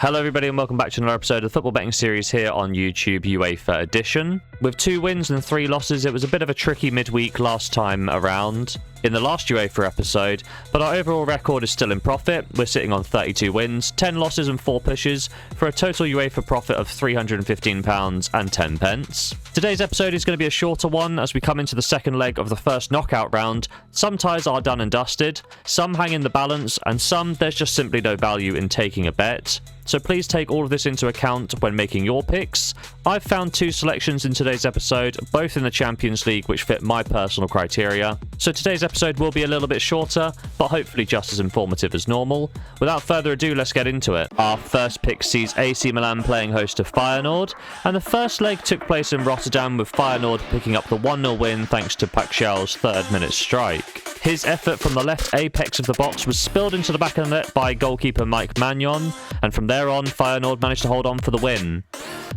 Hello everybody and welcome back to another episode of the football betting series here on YouTube UEFA edition. With 2 wins and 3 losses, it was a bit of a tricky midweek last time around in the last UEFA episode, but our overall record is still in profit. We're sitting on 32 wins, 10 losses and 4 pushes for a total UEFA profit of £315 and 10 pence. Today's episode is going to be a shorter one as we come into the second leg of the first knockout round. Some ties are done and dusted, some hang in the balance, and some there's just simply no value in taking a bet. So please take all of this into account when making your picks. I've found 2 selections in today's episode, both in the Champions League, which fit my personal criteria. So today's episode will be a little bit shorter, but hopefully just as informative as normal. Without further ado, let's get into it. Our first pick sees AC Milan playing host to Feyenoord, and the first leg took place in Rotterdam with Feyenoord picking up the 1-0 win thanks to Pacquiao's 3rd-minute strike. His effort from the left apex of the box was spilled into the back of the net by goalkeeper Mike Maignan, and from there on, Feyenoord managed to hold on for the win.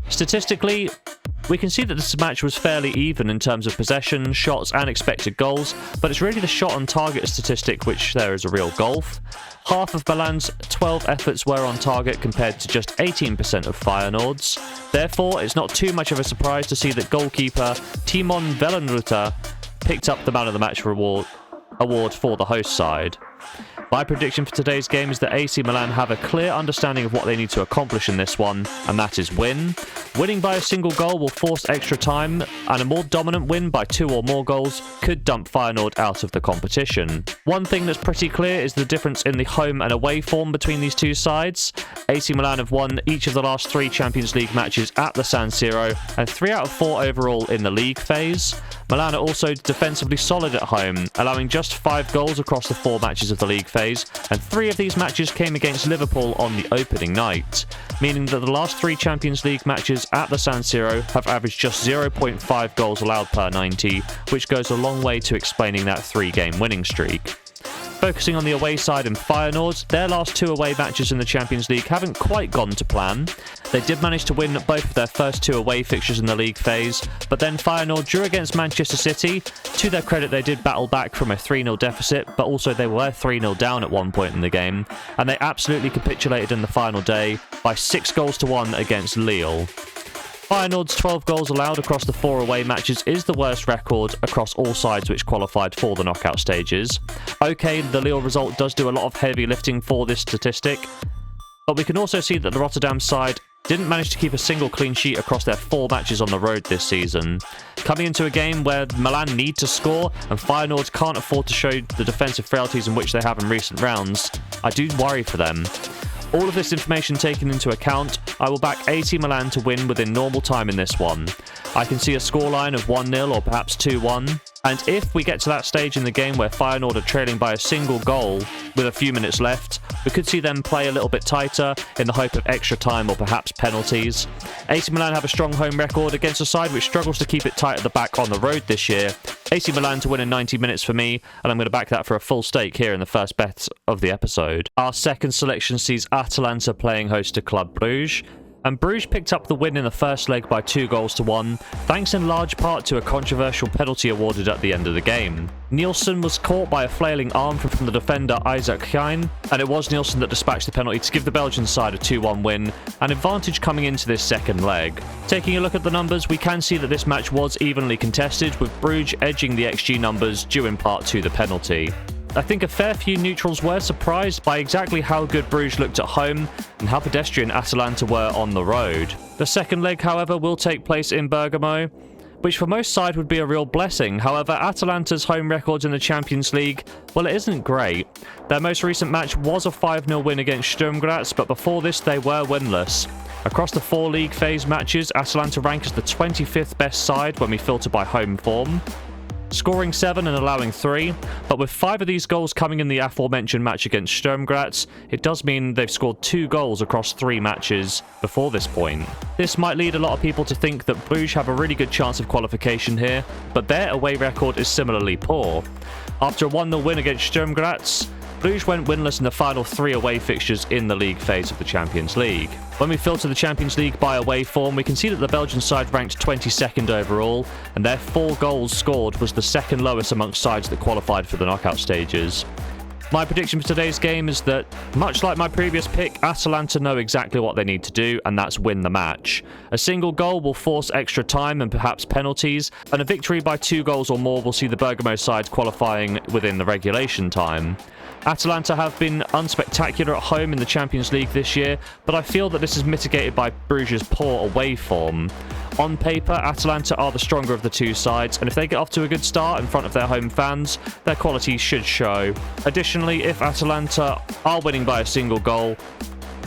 Statistically, we can see that this match was fairly even in terms of possession, shots and expected goals, but it's really the shot on target statistic which there is a real gulf. Half of Milan's 12 efforts were on target compared to just 18% of Feyenoord's. Therefore, it's not too much of a surprise to see that goalkeeper Timon Vellenruter picked up the Man of the Match award for the host side. My prediction for today's game is that AC Milan have a clear understanding of what they need to accomplish in this one, and that is win. Winning by a single goal will force extra time, and a more dominant win by 2 or more goals could dump Feyenoord out of the competition. One thing that's pretty clear is the difference in the home and away form between these two sides. AC Milan have won each of the last 3 Champions League matches at the San Siro, and 3 out of 4 overall in the league phase. Milan are also defensively solid at home, allowing just 5 goals across the 4 matches of the league phase, and 3 of these matches came against Liverpool on the opening night, meaning that the last 3 Champions League matches at the San Siro have averaged just 0.5 goals allowed per 90, which goes a long way to explaining that 3-game winning streak. Focusing on the away side and Feyenoord, their last 2 away matches in the Champions League haven't quite gone to plan. They did manage to win both of their first 2 away fixtures in the league phase, but then Feyenoord drew against Manchester City. To their credit, they did battle back from a 3-0 deficit, but also they were 3-0 down at one point in the game, and they absolutely capitulated in the final day by 6-1 against Lille. Feyenoord's 12 goals allowed across the 4 away matches is the worst record across all sides which qualified for the knockout stages. Okay, the Lille result does do a lot of heavy lifting for this statistic, but we can also see that the Rotterdam side didn't manage to keep a single clean sheet across their 4 matches on the road this season. Coming into a game where Milan need to score and Feyenoord can't afford to show the defensive frailties in which they have in recent rounds, I do worry for them. All of this information taken into account, I will back AC Milan to win within normal time in this one. I can see a scoreline of 1-0 or perhaps 2-1, and if we get to that stage in the game where Feyenoord are trailing by a single goal with a few minutes left, we could see them play a little bit tighter in the hope of extra time or perhaps penalties. AC Milan have a strong home record against a side which struggles to keep it tight at the back on the road this year. AC Milan to win in 90 minutes for me, and I'm going to back that for a full stake here in the first bet of the episode. Our second selection sees Atalanta playing host to Club Brugge, and Bruges picked up the win in the first leg by 2-1, thanks in large part to a controversial penalty awarded at the end of the game. Nielsen was caught by a flailing arm from the defender Isaac Heijn, and it was Nielsen that dispatched the penalty to give the Belgian side a 2-1 win, an advantage coming into this second leg. Taking a look at the numbers, we can see that this match was evenly contested, with Bruges edging the XG numbers due in part to the penalty. I think a fair few neutrals were surprised by exactly how good Bruges looked at home and how pedestrian Atalanta were on the road. The second leg, however, will take place in Bergamo, which for most sides would be a real blessing. However, Atalanta's home records in the Champions League, well, it isn't great. Their most recent match was a 5-0 win against Sturm Graz, but before this they were winless. Across the 4 league phase matches, Atalanta rank as the 25th best side when we filter by home form, scoring 7 and allowing 3, but with 5 of these goals coming in the aforementioned match against Sturm Graz, it does mean they've scored 2 goals across 3 matches before this point. This might lead a lot of people to think that Bruges have a really good chance of qualification here, but their away record is similarly poor. After a 1-0 win against Sturm Graz, Bruges went winless in the final 3 away fixtures in the league phase of the Champions League. When we filter the Champions League by away form, we can see that the Belgian side ranked 22nd overall, and their 4 goals scored was the second lowest amongst sides that qualified for the knockout stages. My prediction for today's game is that, much like my previous pick, Atalanta know exactly what they need to do, and that's win the match. A single goal will force extra time and perhaps penalties, and a victory by 2 goals or more will see the Bergamo side qualifying within the regulation time. Atalanta have been unspectacular at home in the Champions League this year, but I feel that this is mitigated by Brugge's poor away form. On paper, Atalanta are the stronger of the two sides, and if they get off to a good start in front of their home fans, their quality should show. Additionally, if Atalanta are winning by a single goal,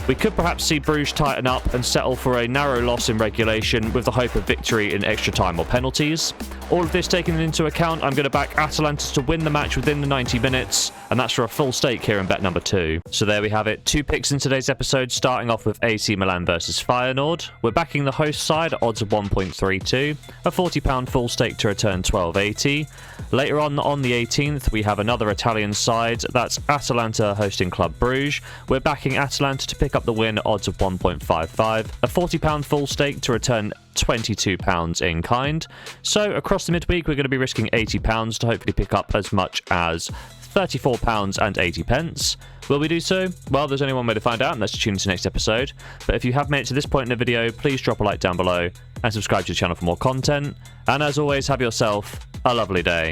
we could perhaps see Bruges tighten up and settle for a narrow loss in regulation with the hope of victory in extra time or penalties. All of this taken into account, I'm going to back Atalanta to win the match within the 90 minutes, and that's for a full stake here in bet number 2. So there we have it, 2 picks in today's episode, starting off with AC Milan versus Feyenoord. We're backing the host side at odds of 1.32, a £40 full stake to return 12.80. Later on the 18th, we have another Italian side, that's Atalanta hosting Club Brugge. We're backing Atalanta to pick up the win at odds of 1.55, a £40 full stake to return £22 in kind. So across the midweek, we're going to be risking £80 to hopefully pick up as much as £34.80. Will we do so? Well, there's only one way to find out, and that's to tune into the next episode. But if you have made it to this point in the video, please drop a like down below and subscribe to the channel for more content. And as always, have yourself a lovely day.